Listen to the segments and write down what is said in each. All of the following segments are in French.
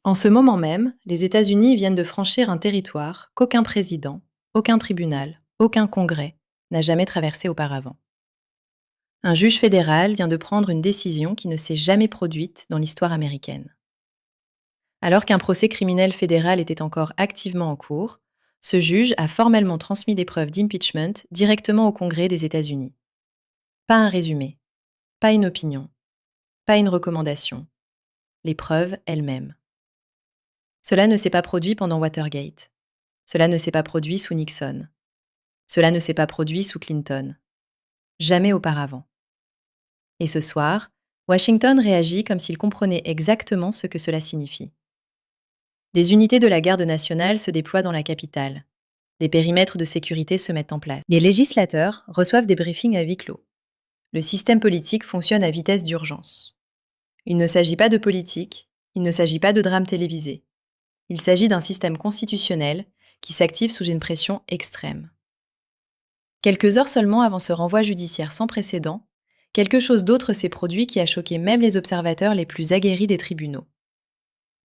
En ce moment même, les États-Unis viennent de franchir un territoire qu'aucun président, aucun tribunal, aucun congrès n'a jamais traversé auparavant. Un juge fédéral vient de prendre une décision qui ne s'est jamais produite dans l'histoire américaine. Alors qu'un procès criminel fédéral était encore activement en cours, ce juge a formellement transmis des preuves d'impeachment directement au Congrès des États-Unis. Pas un résumé, pas une opinion, pas une recommandation, les preuves elles-mêmes. Cela ne s'est pas produit pendant Watergate. Cela ne s'est pas produit sous Nixon. Cela ne s'est pas produit sous Clinton. Jamais auparavant. Et ce soir, Washington réagit comme s'il comprenait exactement ce que cela signifie. Des unités de la garde nationale se déploient dans la capitale. Des périmètres de sécurité se mettent en place. Les législateurs reçoivent des briefings à huis clos. Le système politique fonctionne à vitesse d'urgence. Il ne s'agit pas de politique, il ne s'agit pas de drame télévisé. Il s'agit d'un système constitutionnel qui s'active sous une pression extrême. Quelques heures seulement avant ce renvoi judiciaire sans précédent, quelque chose d'autre s'est produit qui a choqué même les observateurs les plus aguerris des tribunaux.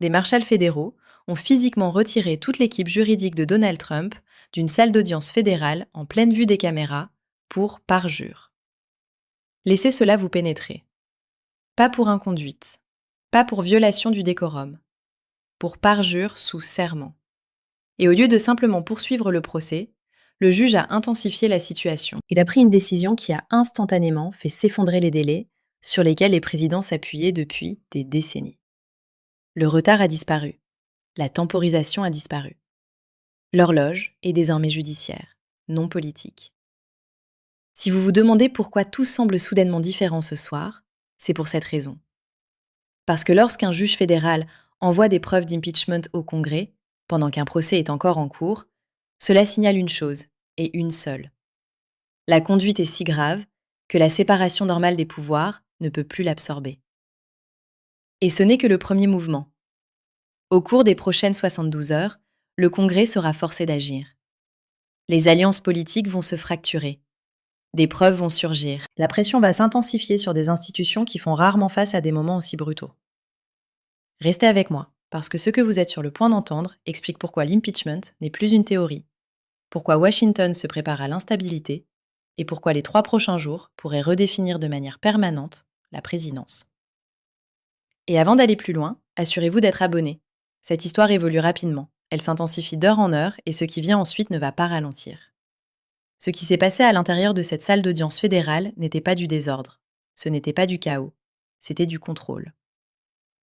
Des marshals fédéraux ont physiquement retiré toute l'équipe juridique de Donald Trump d'une salle d'audience fédérale en pleine vue des caméras pour parjure. Laissez cela vous pénétrer. Pas pour inconduite, pas pour violation du décorum, pour parjure sous serment. Et au lieu de simplement poursuivre le procès, le juge a intensifié la situation. Il a pris une décision qui a instantanément fait s'effondrer les délais sur lesquels les présidents s'appuyaient depuis des décennies. Le retard a disparu. La temporisation a disparu. L'horloge est désormais judiciaire, non politique. Si vous vous demandez pourquoi tout semble soudainement différent ce soir, c'est pour cette raison. Parce que lorsqu'un juge fédéral envoie des preuves d'impeachment au Congrès, pendant qu'un procès est encore en cours, cela signale une chose, et une seule. La conduite est si grave que la séparation normale des pouvoirs ne peut plus l'absorber. Et ce n'est que le premier mouvement. Au cours des prochaines 72 heures, le Congrès sera forcé d'agir. Les alliances politiques vont se fracturer. Des preuves vont surgir. La pression va s'intensifier sur des institutions qui font rarement face à des moments aussi brutaux. Restez avec moi, parce que ce que vous êtes sur le point d'entendre explique pourquoi l'impeachment n'est plus une théorie, pourquoi Washington se prépare à l'instabilité et pourquoi les 3 prochains jours pourraient redéfinir de manière permanente la présidence. Et avant d'aller plus loin, assurez-vous d'être abonné. Cette histoire évolue rapidement, elle s'intensifie d'heure en heure et ce qui vient ensuite ne va pas ralentir. Ce qui s'est passé à l'intérieur de cette salle d'audience fédérale n'était pas du désordre, ce n'était pas du chaos, c'était du contrôle.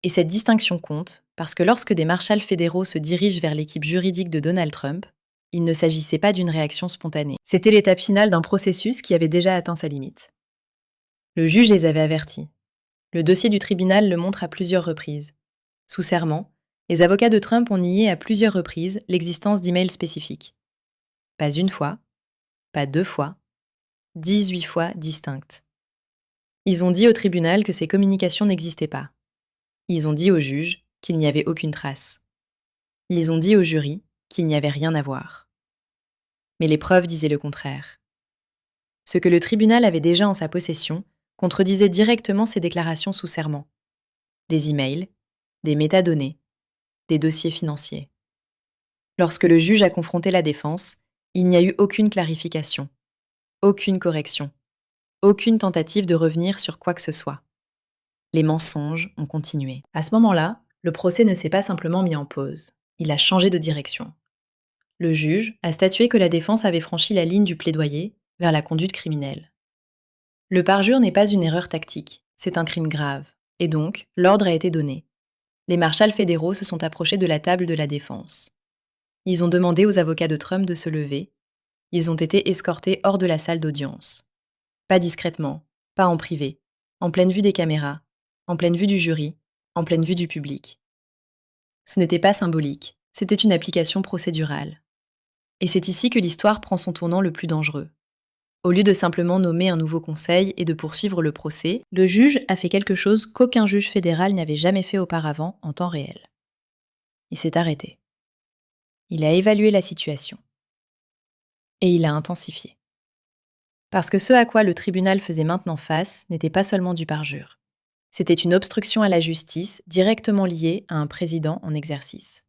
Et cette distinction compte parce que lorsque des marshals fédéraux se dirigent vers l'équipe juridique de Donald Trump, il ne s'agissait pas d'une réaction spontanée. C'était l'étape finale d'un processus qui avait déjà atteint sa limite. Le juge les avait avertis. Le dossier du tribunal le montre à plusieurs reprises. Sous serment, les avocats de Trump ont nié à plusieurs reprises l'existence d'emails spécifiques. Pas une fois, pas 2 fois, 18 fois distinctes. Ils ont dit au tribunal que ces communications n'existaient pas. Ils ont dit au juge qu'il n'y avait aucune trace. Ils ont dit au jury qu'il n'y avait rien à voir. Mais les preuves disaient le contraire. Ce que le tribunal avait déjà en sa possession contredisait directement ces déclarations sous serment. Des emails, des métadonnées, des dossiers financiers. Lorsque le juge a confronté la défense, il n'y a eu aucune clarification, aucune correction, aucune tentative de revenir sur quoi que ce soit. Les mensonges ont continué. À ce moment-là, le procès ne s'est pas simplement mis en pause, il a changé de direction. Le juge a statué que la défense avait franchi la ligne du plaidoyer vers la conduite criminelle. Le parjure n'est pas une erreur tactique, c'est un crime grave, et donc l'ordre a été donné. Les marshals fédéraux se sont approchés de la table de la défense. Ils ont demandé aux avocats de Trump de se lever. Ils ont été escortés hors de la salle d'audience. Pas discrètement, pas en privé, en pleine vue des caméras, en pleine vue du jury, en pleine vue du public. Ce n'était pas symbolique, c'était une application procédurale. Et c'est ici que l'histoire prend son tournant le plus dangereux. Au lieu de simplement nommer un nouveau conseil et de poursuivre le procès, le juge a fait quelque chose qu'aucun juge fédéral n'avait jamais fait auparavant en temps réel. Il s'est arrêté. Il a évalué la situation. Et il a intensifié. Parce que ce à quoi le tribunal faisait maintenant face n'était pas seulement du parjure. C'était une obstruction à la justice directement liée à un président en exercice.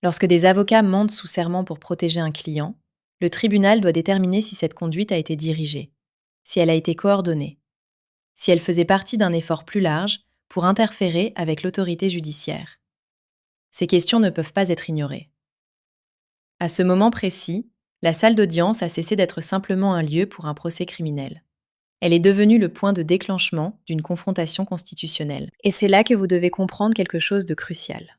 Lorsque des avocats mentent sous serment pour protéger un client, le tribunal doit déterminer si cette conduite a été dirigée, si elle a été coordonnée, si elle faisait partie d'un effort plus large pour interférer avec l'autorité judiciaire. Ces questions ne peuvent pas être ignorées. À ce moment précis, la salle d'audience a cessé d'être simplement un lieu pour un procès criminel. Elle est devenue le point de déclenchement d'une confrontation constitutionnelle. Et c'est là que vous devez comprendre quelque chose de crucial.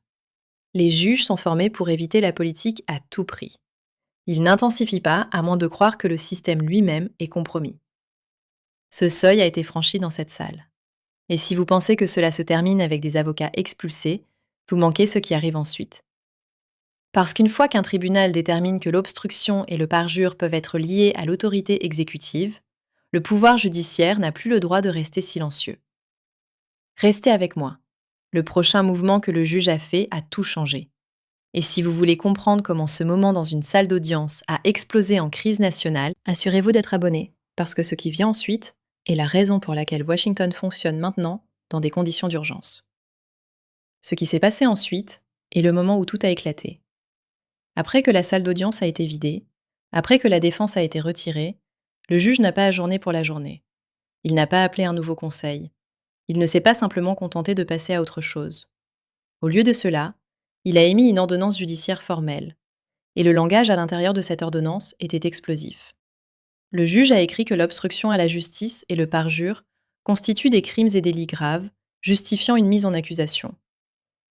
Les juges sont formés pour éviter la politique à tout prix. Ils n'intensifient pas à moins de croire que le système lui-même est compromis. Ce seuil a été franchi dans cette salle. Et si vous pensez que cela se termine avec des avocats expulsés, vous manquez ce qui arrive ensuite. Parce qu'une fois qu'un tribunal détermine que l'obstruction et le parjure peuvent être liés à l'autorité exécutive, le pouvoir judiciaire n'a plus le droit de rester silencieux. Restez avec moi. Le prochain mouvement que le juge a fait a tout changé. Et si vous voulez comprendre comment ce moment dans une salle d'audience a explosé en crise nationale, assurez-vous d'être abonné, parce que ce qui vient ensuite est la raison pour laquelle Washington fonctionne maintenant dans des conditions d'urgence. Ce qui s'est passé ensuite est le moment où tout a éclaté. Après que la salle d'audience a été vidée, après que la défense a été retirée, le juge n'a pas ajourné pour la journée. Il n'a pas appelé un nouveau conseil. Il ne s'est pas simplement contenté de passer à autre chose. Au lieu de cela, il a émis une ordonnance judiciaire formelle. Et le langage à l'intérieur de cette ordonnance était explosif. Le juge a écrit que l'obstruction à la justice et le parjure constituent des crimes et délits graves, justifiant une mise en accusation.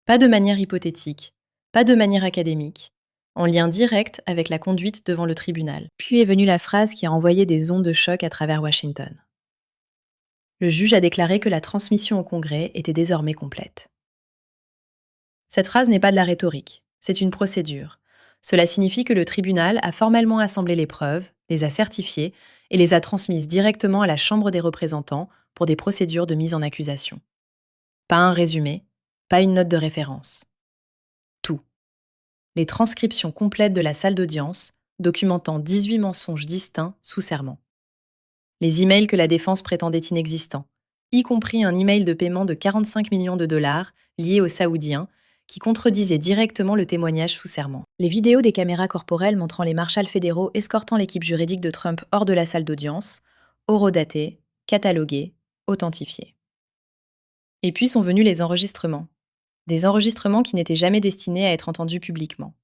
Pas de manière hypothétique, pas de manière académique, en lien direct avec la conduite devant le tribunal. Puis est venue la phrase qui a envoyé des ondes de choc à travers Washington. Le juge a déclaré que la transmission au Congrès était désormais complète. Cette phrase n'est pas de la rhétorique, c'est une procédure. Cela signifie que le tribunal a formellement assemblé les preuves, les a certifiées et les a transmises directement à la Chambre des représentants pour des procédures de mise en accusation. Pas un résumé, pas une note de référence. Tout. Les transcriptions complètes de la salle d'audience, documentant 18 mensonges distincts sous serment. Les emails que la défense prétendait inexistants, y compris un email de paiement de 45 millions de dollars lié aux Saoudiens, qui contredisait directement le témoignage sous serment. Les vidéos des caméras corporelles montrant les marshals fédéraux escortant l'équipe juridique de Trump hors de la salle d'audience, horodatées, cataloguées, authentifiées. Et puis sont venus les enregistrements. Des enregistrements qui n'étaient jamais destinés à être entendus publiquement.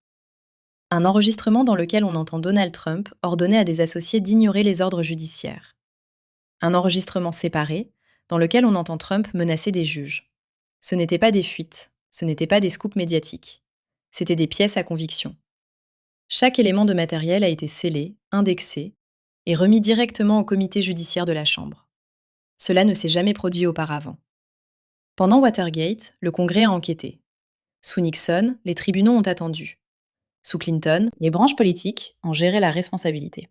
Un enregistrement dans lequel on entend Donald Trump ordonner à des associés d'ignorer les ordres judiciaires. Un enregistrement séparé, dans lequel on entend Trump menacer des juges. Ce n'étaient pas des fuites, ce n'étaient pas des scoops médiatiques. C'étaient des pièces à conviction. Chaque élément de matériel a été scellé, indexé et remis directement au comité judiciaire de la Chambre. Cela ne s'est jamais produit auparavant. Pendant Watergate, le Congrès a enquêté. Sous Nixon, les tribunaux ont attendu. Sous Clinton, les branches politiques en géraient la responsabilité.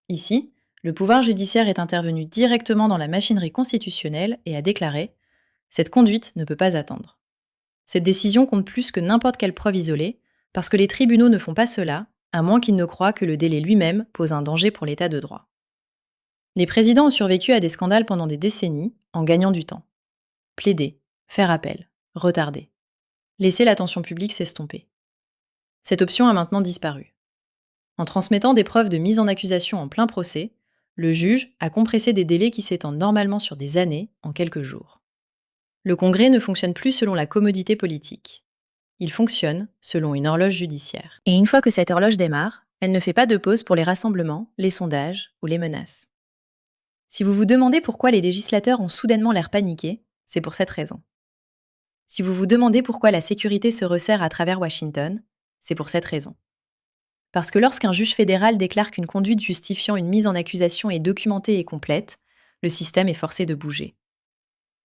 Ici, le pouvoir judiciaire est intervenu directement dans la machinerie constitutionnelle et a déclaré « Cette conduite ne peut pas attendre ». Cette décision compte plus que n'importe quelle preuve isolée, parce que les tribunaux ne font pas cela, à moins qu'ils ne croient que le délai lui-même pose un danger pour l'état de droit. Les présidents ont survécu à des scandales pendant des décennies, en gagnant du temps. Plaider, faire appel, retarder. Laisser l'attention publique s'estomper. Cette option a maintenant disparu. En transmettant des preuves de mise en accusation en plein procès, le juge a compressé des délais qui s'étendent normalement sur des années en quelques jours. Le Congrès ne fonctionne plus selon la commodité politique. Il fonctionne selon une horloge judiciaire. Et une fois que cette horloge démarre, elle ne fait pas de pause pour les rassemblements, les sondages ou les menaces. Si vous vous demandez pourquoi les législateurs ont soudainement l'air paniqués, c'est pour cette raison. Si vous vous demandez pourquoi la sécurité se resserre à travers Washington, c'est pour cette raison. Parce que lorsqu'un juge fédéral déclare qu'une conduite justifiant une mise en accusation est documentée et complète, le système est forcé de bouger.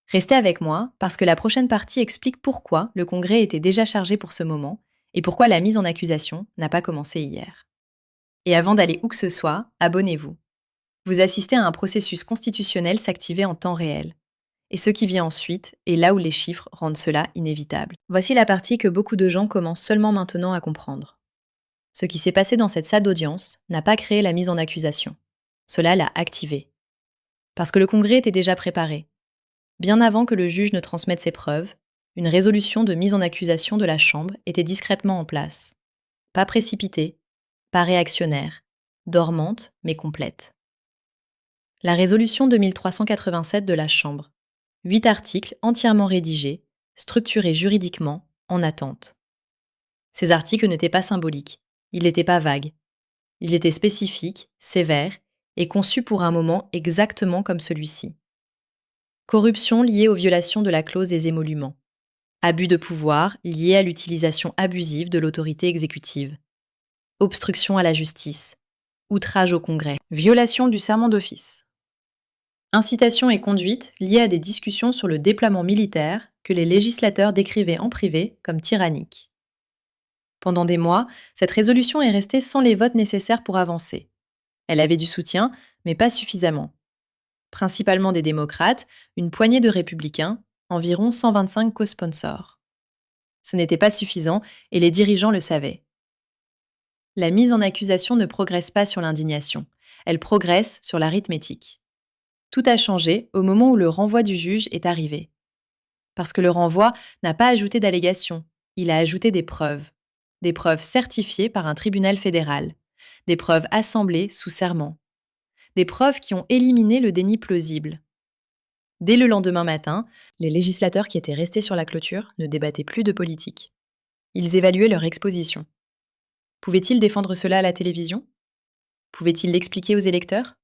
Restez avec moi, parce que la prochaine partie explique pourquoi le Congrès était déjà chargé pour ce moment et pourquoi la mise en accusation n'a pas commencé hier. Et avant d'aller où que ce soit, abonnez-vous. Vous assistez à un processus constitutionnel s'activer en temps réel. Et ce qui vient ensuite est là où les chiffres rendent cela inévitable. Voici la partie que beaucoup de gens commencent seulement maintenant à comprendre. Ce qui s'est passé dans cette salle d'audience n'a pas créé la mise en accusation. Cela l'a activée. Parce que le Congrès était déjà préparé. Bien avant que le juge ne transmette ses preuves, une résolution de mise en accusation de la Chambre était discrètement en place. Pas précipitée, pas réactionnaire, dormante mais complète. La résolution 2387 de la Chambre. 8 articles entièrement rédigés, structurés juridiquement, en attente. Ces articles n'étaient pas symboliques, ils n'étaient pas vagues. Ils étaient spécifiques, sévères et conçus pour un moment exactement comme celui-ci. Corruption liée aux violations de la clause des émoluments. Abus de pouvoir lié à l'utilisation abusive de l'autorité exécutive. Obstruction à la justice. Outrage au Congrès. Violation du serment d'office. Incitation et conduite liées à des discussions sur le déploiement militaire que les législateurs décrivaient en privé comme tyranniques. Pendant des mois, cette résolution est restée sans les votes nécessaires pour avancer. Elle avait du soutien, mais pas suffisamment. Principalement des démocrates, une poignée de républicains, environ 125 co-sponsors. Ce n'était pas suffisant et les dirigeants le savaient. La mise en accusation ne progresse pas sur l'indignation, elle progresse sur l'arithmétique. Tout a changé au moment où le renvoi du juge est arrivé. Parce que le renvoi n'a pas ajouté d'allégations, il a ajouté des preuves. Des preuves certifiées par un tribunal fédéral. Des preuves assemblées sous serment. Des preuves qui ont éliminé le déni plausible. Dès le lendemain matin, les législateurs qui étaient restés sur la clôture ne débattaient plus de politique. Ils évaluaient leur exposition. Pouvaient-ils défendre cela à la télévision? Pouvaient-ils l'expliquer aux électeurs?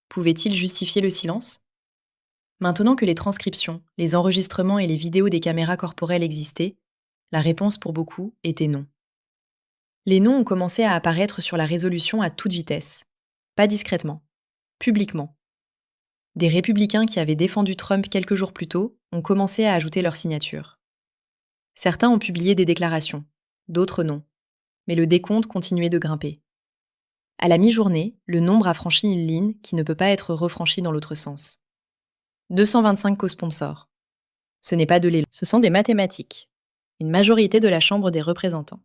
Pouvaient-ils justifier le silence? Maintenant que les transcriptions, les enregistrements et les vidéos des caméras corporelles existaient, la réponse pour beaucoup était non. Les noms ont commencé à apparaître sur la résolution à toute vitesse. Pas discrètement, publiquement. Des républicains qui avaient défendu Trump quelques jours plus tôt ont commencé à ajouter leur signature. Certains ont publié des déclarations, d'autres non. Mais le décompte continuait de grimper. À la mi-journée, le nombre a franchi une ligne qui ne peut pas être refranchie dans l'autre sens. 225 co-sponsors. Ce n'est pas de l'élan, ce sont des mathématiques. Une majorité de la Chambre des représentants.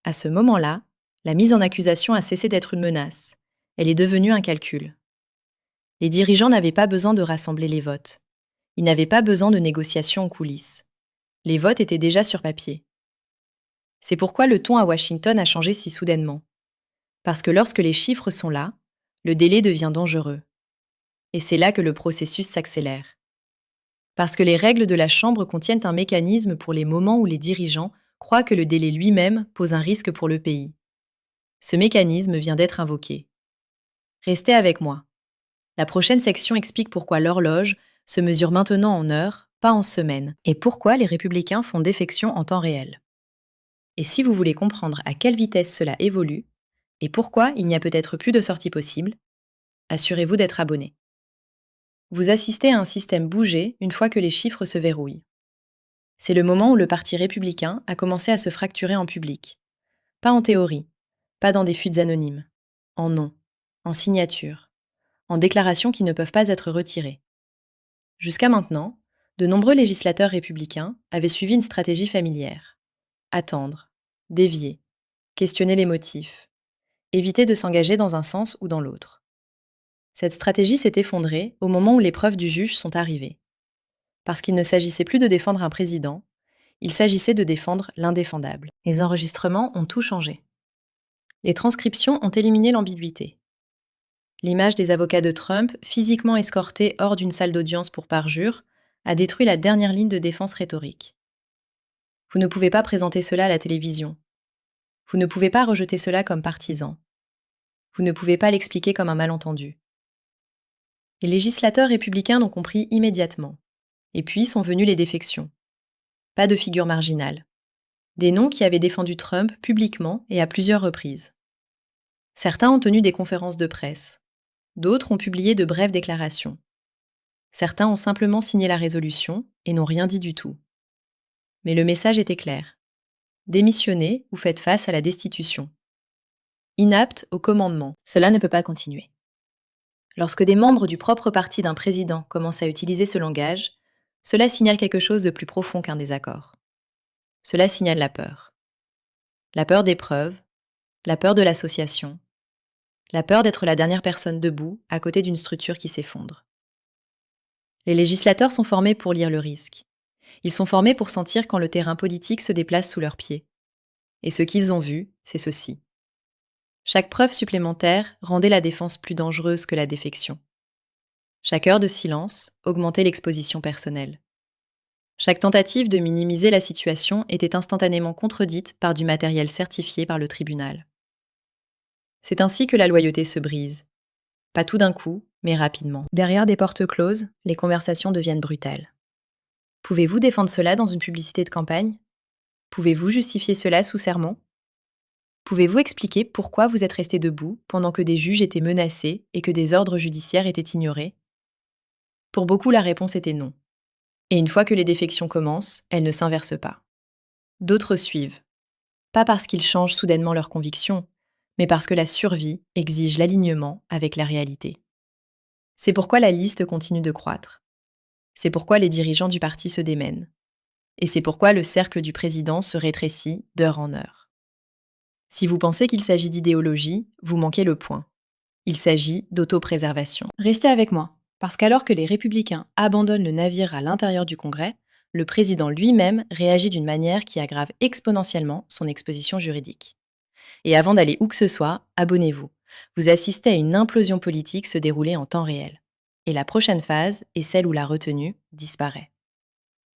À ce moment-là, la mise en accusation a cessé d'être une menace. Elle est devenue un calcul. Les dirigeants n'avaient pas besoin de rassembler les votes. Ils n'avaient pas besoin de négociations en coulisses. Les votes étaient déjà sur papier. C'est pourquoi le ton à Washington a changé si soudainement. Parce que lorsque les chiffres sont là, le délai devient dangereux. Et c'est là que le processus s'accélère. Parce que les règles de la Chambre contiennent un mécanisme pour les moments où les dirigeants croient que le délai lui-même pose un risque pour le pays. Ce mécanisme vient d'être invoqué. Restez avec moi. La prochaine section explique pourquoi l'horloge se mesure maintenant en heures, pas en semaines, et pourquoi les républicains font défection en temps réel. Et si vous voulez comprendre à quelle vitesse cela évolue, et pourquoi il n'y a peut-être plus de sortie possible, assurez-vous d'être abonné. Vous assistez à un système bouger une fois que les chiffres se verrouillent. C'est le moment où le Parti républicain a commencé à se fracturer en public. Pas en théorie, pas dans des fuites anonymes, en noms, en signatures, en déclarations qui ne peuvent pas être retirées. Jusqu'à maintenant, de nombreux législateurs républicains avaient suivi une stratégie familière. Attendre, dévier, questionner les motifs, éviter de s'engager dans un sens ou dans l'autre. Cette stratégie s'est effondrée au moment où les preuves du juge sont arrivées. Parce qu'il ne s'agissait plus de défendre un président, il s'agissait de défendre l'indéfendable. Les enregistrements ont tout changé. Les transcriptions ont éliminé l'ambiguïté. L'image des avocats de Trump, physiquement escortés hors d'une salle d'audience pour parjure, a détruit la dernière ligne de défense rhétorique. Vous ne pouvez pas présenter cela à la télévision. Vous ne pouvez pas rejeter cela comme partisan. Vous ne pouvez pas l'expliquer comme un malentendu. Les législateurs républicains l'ont compris immédiatement. Et puis sont venues les défections. Pas de figure marginale. Des noms qui avaient défendu Trump publiquement et à plusieurs reprises. Certains ont tenu des conférences de presse. D'autres ont publié de brèves déclarations. Certains ont simplement signé la résolution et n'ont rien dit du tout. Mais le message était clair. Démissionnez ou faites face à la destitution. Inapte au commandement, cela ne peut pas continuer. Lorsque des membres du propre parti d'un président commencent à utiliser ce langage, cela signale quelque chose de plus profond qu'un désaccord. Cela signale la peur. La peur des preuves, la peur de l'association, la peur d'être la dernière personne debout à côté d'une structure qui s'effondre. Les législateurs sont formés pour lire le risque. Ils sont formés pour sentir quand le terrain politique se déplace sous leurs pieds. Et ce qu'ils ont vu, c'est ceci. Chaque preuve supplémentaire rendait la défense plus dangereuse que la défection. Chaque heure de silence augmentait l'exposition personnelle. Chaque tentative de minimiser la situation était instantanément contredite par du matériel certifié par le tribunal. C'est ainsi que la loyauté se brise. Pas tout d'un coup, mais rapidement. Derrière des portes closes, les conversations deviennent brutales. Pouvez-vous défendre cela dans une publicité de campagne? Pouvez-vous justifier cela sous serment? Pouvez-vous expliquer pourquoi vous êtes resté debout pendant que des juges étaient menacés et que des ordres judiciaires étaient ignorés? Pour beaucoup, la réponse était non. Et une fois que les défections commencent, elles ne s'inversent pas. D'autres suivent. Pas parce qu'ils changent soudainement leurs convictions, mais parce que la survie exige l'alignement avec la réalité. C'est pourquoi la liste continue de croître. C'est pourquoi les dirigeants du parti se démènent. Et c'est pourquoi le cercle du président se rétrécit d'heure en heure. Si vous pensez qu'il s'agit d'idéologie, vous manquez le point. Il s'agit d'autopréservation. Restez avec moi, parce qu'alors que les républicains abandonnent le navire à l'intérieur du Congrès, le président lui-même réagit d'une manière qui aggrave exponentiellement son exposition juridique. Et avant d'aller où que ce soit, abonnez-vous. Vous assistez à une implosion politique se dérouler en temps réel. Et la prochaine phase est celle où la retenue disparaît.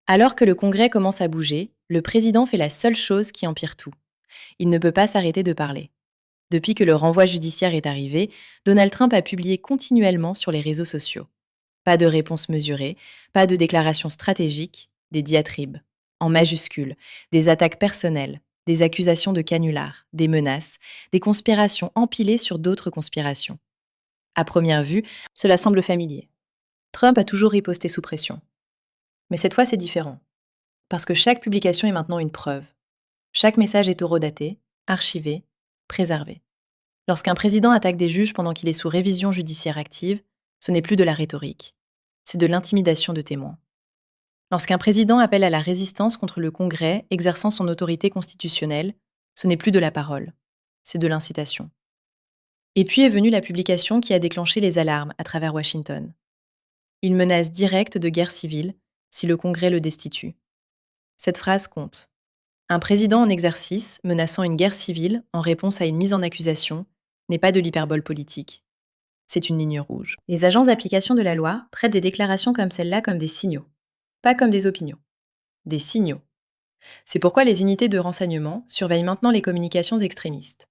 Alors que le Congrès commence à bouger, le président fait la seule chose qui empire tout. Il ne peut pas s'arrêter de parler. Depuis que le renvoi judiciaire est arrivé, Donald Trump a publié continuellement sur les réseaux sociaux. Pas de réponse mesurée, pas de déclaration stratégique, des diatribes. En majuscules, des attaques personnelles, des accusations de canular, des menaces, des conspirations empilées sur d'autres conspirations. À première vue, cela semble familier. Trump a toujours riposté sous pression. Mais cette fois, c'est différent. Parce que chaque publication est maintenant une preuve. Chaque message est horodaté, archivé, préservé. Lorsqu'un président attaque des juges pendant qu'il est sous révision judiciaire active, ce n'est plus de la rhétorique. C'est de l'intimidation de témoins. Lorsqu'un président appelle à la résistance contre le Congrès exerçant son autorité constitutionnelle, ce n'est plus de la parole. C'est de l'incitation. Et puis est venue la publication qui a déclenché les alarmes à travers Washington. Une menace directe de guerre civile si le Congrès le destitue. Cette phrase compte. Un président en exercice menaçant une guerre civile en réponse à une mise en accusation n'est pas de l'hyperbole politique. C'est une ligne rouge. Les agents d'application de la loi traitent des déclarations comme celle-là comme des signaux, pas comme des opinions. Des signaux. C'est pourquoi les unités de renseignement surveillent maintenant les communications extrémistes.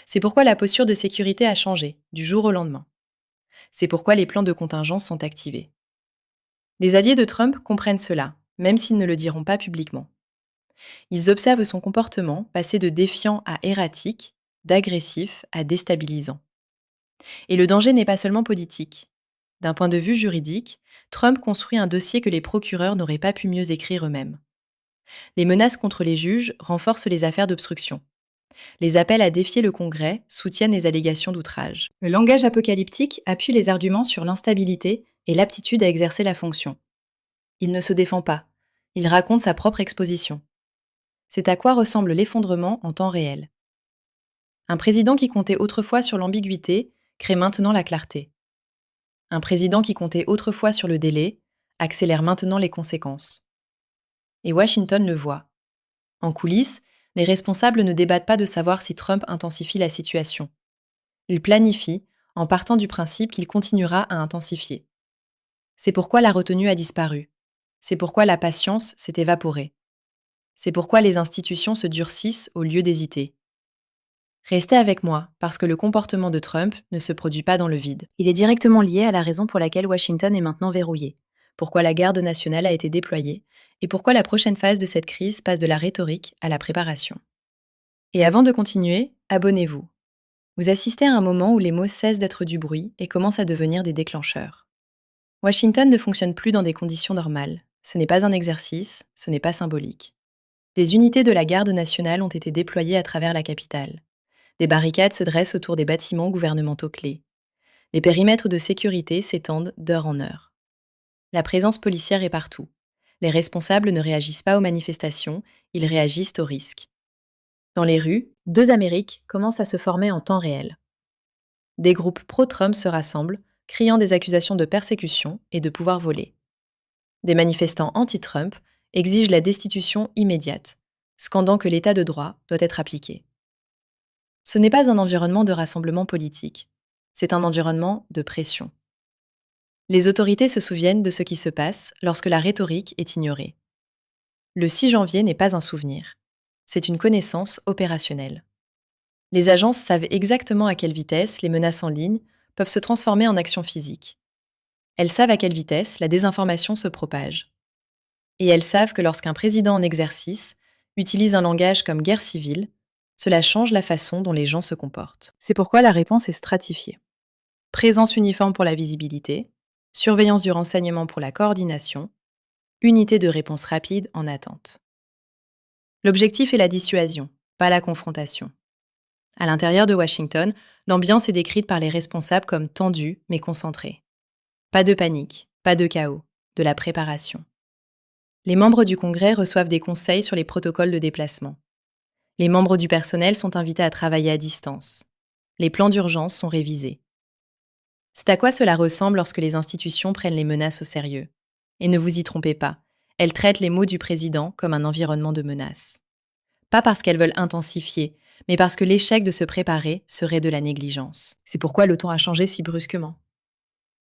C'est pourquoi la posture de sécurité a changé, du jour au lendemain. C'est pourquoi les plans de contingence sont activés. Les alliés de Trump comprennent cela, même s'ils ne le diront pas publiquement. Ils observent son comportement passer de défiant à erratique, d'agressif à déstabilisant. Et le danger n'est pas seulement politique. D'un point de vue juridique, Trump construit un dossier que les procureurs n'auraient pas pu mieux écrire eux-mêmes. Les menaces contre les juges renforcent les affaires d'obstruction. Les appels à défier le Congrès soutiennent les allégations d'outrage. Le langage apocalyptique appuie les arguments sur l'instabilité et l'aptitude à exercer la fonction. Il ne se défend pas, il raconte sa propre exposition. C'est à quoi ressemble l'effondrement en temps réel. Un président qui comptait autrefois sur l'ambiguïté crée maintenant la clarté. Un président qui comptait autrefois sur le délai accélère maintenant les conséquences. Et Washington le voit. En coulisses, les responsables ne débattent pas de savoir si Trump intensifie la situation. Ils planifient en partant du principe qu'il continuera à intensifier. C'est pourquoi la retenue a disparu. C'est pourquoi la patience s'est évaporée. C'est pourquoi les institutions se durcissent au lieu d'hésiter. Restez avec moi, parce que le comportement de Trump ne se produit pas dans le vide. Il est directement lié à la raison pour laquelle Washington est maintenant verrouillé, pourquoi la garde nationale a été déployée, et pourquoi la prochaine phase de cette crise passe de la rhétorique à la préparation. Et avant de continuer, abonnez-vous. Vous assistez à un moment où les mots cessent d'être du bruit et commencent à devenir des déclencheurs. Washington ne fonctionne plus dans des conditions normales. Ce n'est pas un exercice, ce n'est pas symbolique. Des unités de la garde nationale ont été déployées à travers la capitale. Des barricades se dressent autour des bâtiments gouvernementaux clés. Les périmètres de sécurité s'étendent d'heure en heure. La présence policière est partout. Les responsables ne réagissent pas aux manifestations, ils réagissent aux risques. Dans les rues, deux Amériques commencent à se former en temps réel. Des groupes pro-Trump se rassemblent, criant des accusations de persécution et de pouvoir voler. Des manifestants anti-Trump exigent la destitution immédiate, scandant que l'état de droit doit être appliqué. Ce n'est pas un environnement de rassemblement politique, c'est un environnement de pression. Les autorités se souviennent de ce qui se passe lorsque la rhétorique est ignorée. Le 6 janvier n'est pas un souvenir, c'est une connaissance opérationnelle. Les agences savent exactement à quelle vitesse les menaces en ligne peuvent se transformer en actions physiques. Elles savent à quelle vitesse la désinformation se propage. Et elles savent que lorsqu'un président en exercice utilise un langage comme guerre civile, cela change la façon dont les gens se comportent. C'est pourquoi la réponse est stratifiée. Présence uniforme pour la visibilité, surveillance du renseignement pour la coordination, unité de réponse rapide en attente. L'objectif est la dissuasion, pas la confrontation. À l'intérieur de Washington, l'ambiance est décrite par les responsables comme tendue mais concentrée. Pas de panique, pas de chaos, de la préparation. Les membres du Congrès reçoivent des conseils sur les protocoles de déplacement. Les membres du personnel sont invités à travailler à distance. Les plans d'urgence sont révisés. C'est à quoi cela ressemble lorsque les institutions prennent les menaces au sérieux. Et ne vous y trompez pas, elles traitent les mots du président comme un environnement de menace. Pas parce qu'elles veulent intensifier, mais parce que l'échec de se préparer serait de la négligence. C'est pourquoi le ton a changé si brusquement.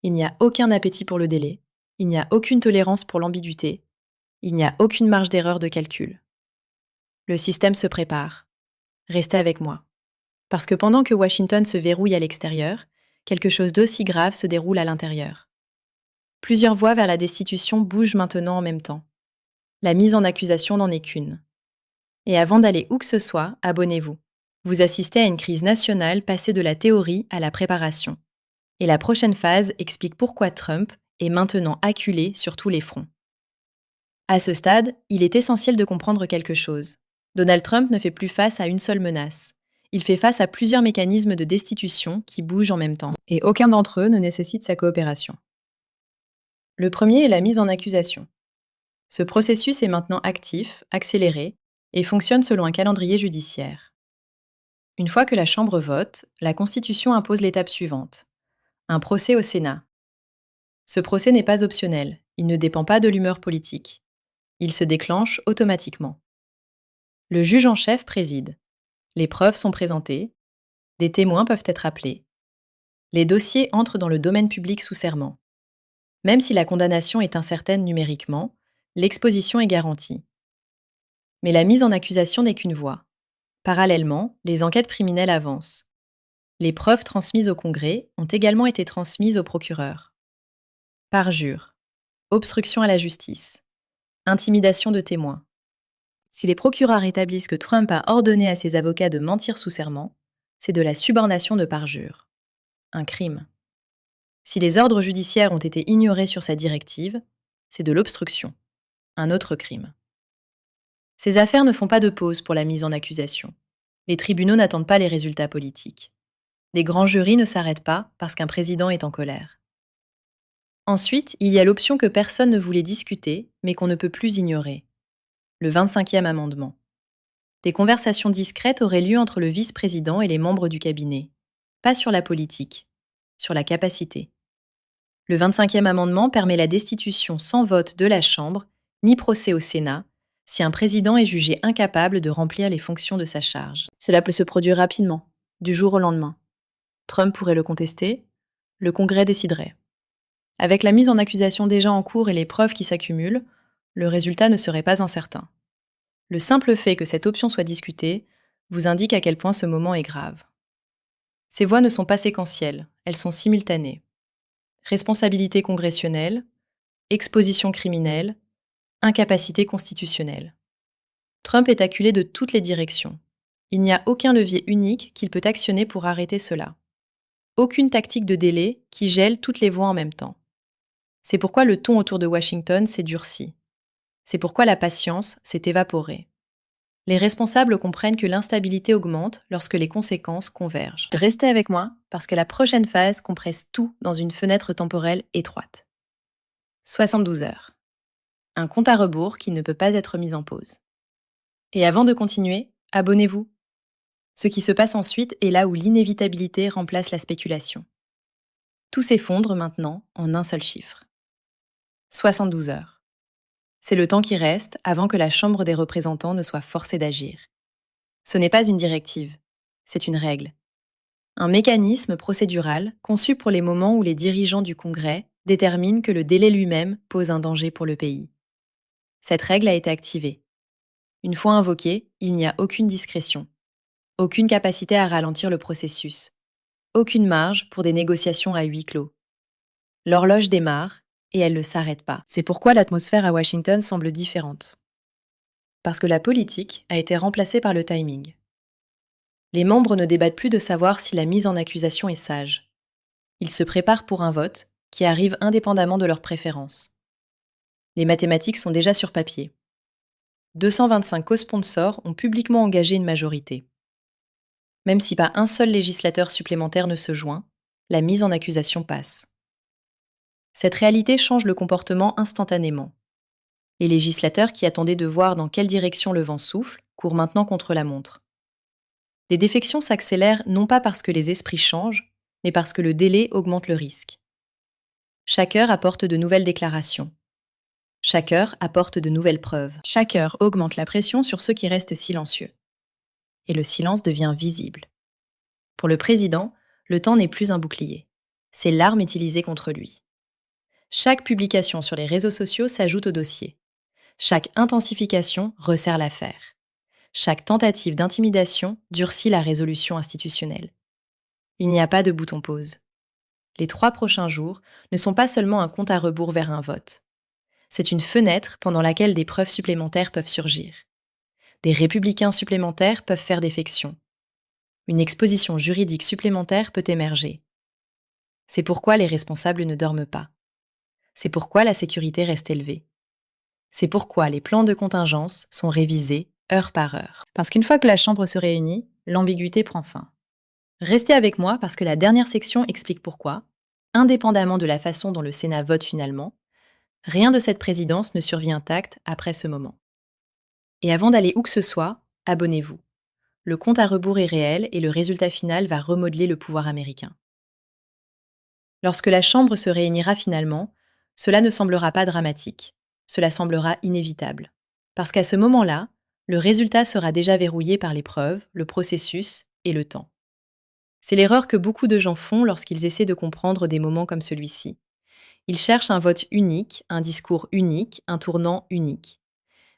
Il n'y a aucun appétit pour le délai, il n'y a aucune tolérance pour l'ambiguïté, il n'y a aucune marge d'erreur de calcul. Le système se prépare. Restez avec moi. Parce que pendant que Washington se verrouille à l'extérieur, quelque chose d'aussi grave se déroule à l'intérieur. Plusieurs voies vers la destitution bougent maintenant en même temps. La mise en accusation n'en est qu'une. Et avant d'aller où que ce soit, abonnez-vous. Vous assistez à une crise nationale passée de la théorie à la préparation. Et la prochaine phase explique pourquoi Trump est maintenant acculé sur tous les fronts. À ce stade, il est essentiel de comprendre quelque chose. Donald Trump ne fait plus face à une seule menace. Il fait face à plusieurs mécanismes de destitution qui bougent en même temps. Et aucun d'entre eux ne nécessite sa coopération. Le premier est la mise en accusation. Ce processus est maintenant actif, accéléré, et fonctionne selon un calendrier judiciaire. Une fois que la Chambre vote, la Constitution impose l'étape suivante. Un procès au Sénat. Ce procès n'est pas optionnel, il ne dépend pas de l'humeur politique. Il se déclenche automatiquement. Le juge en chef préside. Les preuves sont présentées. Des témoins peuvent être appelés. Les dossiers entrent dans le domaine public sous serment. Même si la condamnation est incertaine numériquement, l'exposition est garantie. Mais la mise en accusation n'est qu'une voie. Parallèlement, les enquêtes criminelles avancent. Les preuves transmises au Congrès ont également été transmises au procureur. Parjure, obstruction à la justice, intimidation de témoins. Si les procureurs établissent que Trump a ordonné à ses avocats de mentir sous serment, c'est de la subornation de parjure. Un crime. Si les ordres judiciaires ont été ignorés sur sa directive, c'est de l'obstruction. Un autre crime. Ces affaires ne font pas de pause pour la mise en accusation. Les tribunaux n'attendent pas les résultats politiques. Des grands jurys ne s'arrêtent pas parce qu'un président est en colère. Ensuite, il y a l'option que personne ne voulait discuter, mais qu'on ne peut plus ignorer. Le 25e amendement. Des conversations discrètes auraient lieu entre le vice-président et les membres du cabinet. Pas sur la politique, sur la capacité. Le 25e amendement permet la destitution sans vote de la Chambre, ni procès au Sénat, si un président est jugé incapable de remplir les fonctions de sa charge. Cela peut se produire rapidement, du jour au lendemain. Trump pourrait le contester, le Congrès déciderait. Avec la mise en accusation déjà en cours et les preuves qui s'accumulent, le résultat ne serait pas incertain. Le simple fait que cette option soit discutée vous indique à quel point ce moment est grave. Ces voies ne sont pas séquentielles, elles sont simultanées. Responsabilité congressionnelle, exposition criminelle, incapacité constitutionnelle. Trump est acculé de toutes les directions. Il n'y a aucun levier unique qu'il peut actionner pour arrêter cela. Aucune tactique de délai qui gèle toutes les voies en même temps. C'est pourquoi le ton autour de Washington s'est durci. C'est pourquoi la patience s'est évaporée. Les responsables comprennent que l'instabilité augmente lorsque les conséquences convergent. Restez avec moi parce que la prochaine phase compresse tout dans une fenêtre temporelle étroite. 72 heures. Un compte à rebours qui ne peut pas être mis en pause. Et avant de continuer, abonnez-vous. Ce qui se passe ensuite est là où l'inévitabilité remplace la spéculation. Tout s'effondre maintenant en un seul chiffre. 72 heures. C'est le temps qui reste avant que la Chambre des représentants ne soit forcée d'agir. Ce n'est pas une directive, c'est une règle. Un mécanisme procédural conçu pour les moments où les dirigeants du Congrès déterminent que le délai lui-même pose un danger pour le pays. Cette règle a été activée. Une fois invoquée, il n'y a aucune discrétion, aucune capacité à ralentir le processus, aucune marge pour des négociations à huis clos. L'horloge démarre et elle ne s'arrête pas. C'est pourquoi l'atmosphère à Washington semble différente. Parce que la politique a été remplacée par le timing. Les membres ne débattent plus de savoir si la mise en accusation est sage. Ils se préparent pour un vote qui arrive indépendamment de leurs préférences. Les mathématiques sont déjà sur papier. 225 co-sponsors ont publiquement engagé une majorité. Même si pas un seul législateur supplémentaire ne se joint, la mise en accusation passe. Cette réalité change le comportement instantanément. Les législateurs qui attendaient de voir dans quelle direction le vent souffle courent maintenant contre la montre. Les défections s'accélèrent non pas parce que les esprits changent, mais parce que le délai augmente le risque. Chaque heure apporte de nouvelles déclarations. Chaque heure apporte de nouvelles preuves. Chaque heure augmente la pression sur ceux qui restent silencieux. Et le silence devient visible. Pour le président, le temps n'est plus un bouclier. C'est l'arme utilisée contre lui. Chaque publication sur les réseaux sociaux s'ajoute au dossier. Chaque intensification resserre l'affaire. Chaque tentative d'intimidation durcit la résolution institutionnelle. Il n'y a pas de bouton pause. Les 3 prochains jours ne sont pas seulement un compte à rebours vers un vote. C'est une fenêtre pendant laquelle des preuves supplémentaires peuvent surgir. Des républicains supplémentaires peuvent faire défection. Une exposition juridique supplémentaire peut émerger. C'est pourquoi les responsables ne dorment pas. C'est pourquoi la sécurité reste élevée. C'est pourquoi les plans de contingence sont révisés heure par heure. Parce qu'une fois que la Chambre se réunit, l'ambiguïté prend fin. Restez avec moi parce que la dernière section explique pourquoi, indépendamment de la façon dont le Sénat vote finalement, rien de cette présidence ne survit intact après ce moment. Et avant d'aller où que ce soit, abonnez-vous. Le compte à rebours est réel et le résultat final va remodeler le pouvoir américain. Lorsque la Chambre se réunira finalement, cela ne semblera pas dramatique, cela semblera inévitable. Parce qu'à ce moment-là, le résultat sera déjà verrouillé par les preuves, le processus et le temps. C'est l'erreur que beaucoup de gens font lorsqu'ils essaient de comprendre des moments comme celui-ci. Ils cherchent un vote unique, un discours unique, un tournant unique.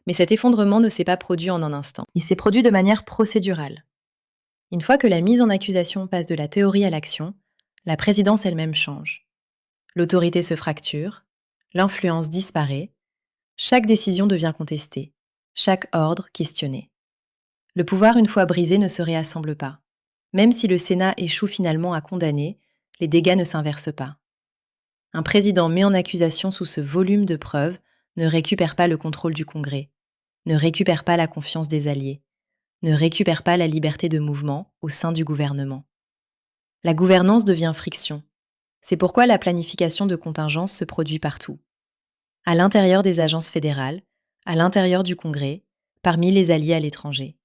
Mais cet effondrement ne s'est pas produit en un instant. Il s'est produit de manière procédurale. Une fois que la mise en accusation passe de la théorie à l'action, la présidence elle-même change. L'autorité se fracture, l'influence disparaît, chaque décision devient contestée, chaque ordre questionné. Le pouvoir, une fois brisé, ne se réassemble pas. Même si le Sénat échoue finalement à condamner, les dégâts ne s'inversent pas. Un président mis en accusation sous ce volume de preuves ne récupère pas le contrôle du Congrès, ne récupère pas la confiance des alliés, ne récupère pas la liberté de mouvement au sein du gouvernement. La gouvernance devient friction. C'est pourquoi la planification de contingence se produit partout. À l'intérieur des agences fédérales, à l'intérieur du Congrès, parmi les alliés à l'étranger.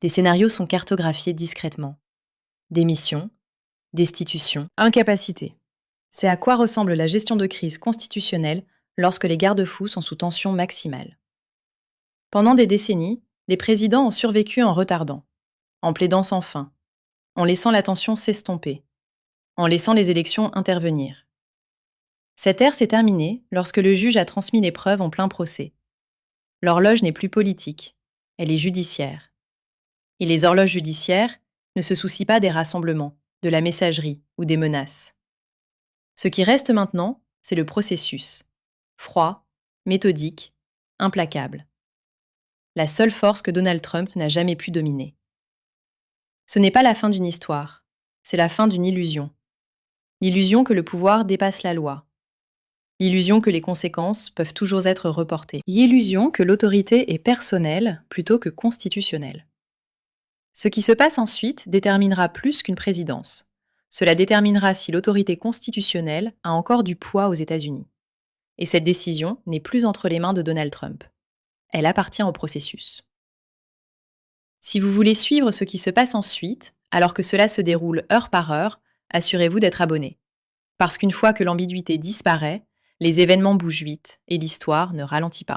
Des scénarios sont cartographiés discrètement. Démission, destitution, incapacité. C'est à quoi ressemble la gestion de crise constitutionnelle lorsque les garde-fous sont sous tension maximale. Pendant des décennies, les présidents ont survécu en retardant, en plaidant sans fin, en laissant la tension s'estomper, en laissant les élections intervenir. Cette ère s'est terminée lorsque le juge a transmis les preuves en plein procès. L'horloge n'est plus politique, elle est judiciaire. Et les horloges judiciaires ne se soucient pas des rassemblements, de la messagerie ou des menaces. Ce qui reste maintenant, c'est le processus. Froid, méthodique, implacable. La seule force que Donald Trump n'a jamais pu dominer. Ce n'est pas la fin d'une histoire, c'est la fin d'une illusion. L'illusion que le pouvoir dépasse la loi. L'illusion que les conséquences peuvent toujours être reportées. L'illusion que l'autorité est personnelle plutôt que constitutionnelle. Ce qui se passe ensuite déterminera plus qu'une présidence. Cela déterminera si l'autorité constitutionnelle a encore du poids aux États-Unis. Et cette décision n'est plus entre les mains de Donald Trump. Elle appartient au processus. Si vous voulez suivre ce qui se passe ensuite, alors que cela se déroule heure par heure, assurez-vous d'être abonné. Parce qu'une fois que l'ambiguïté disparaît, les événements bougent vite et l'histoire ne ralentit pas.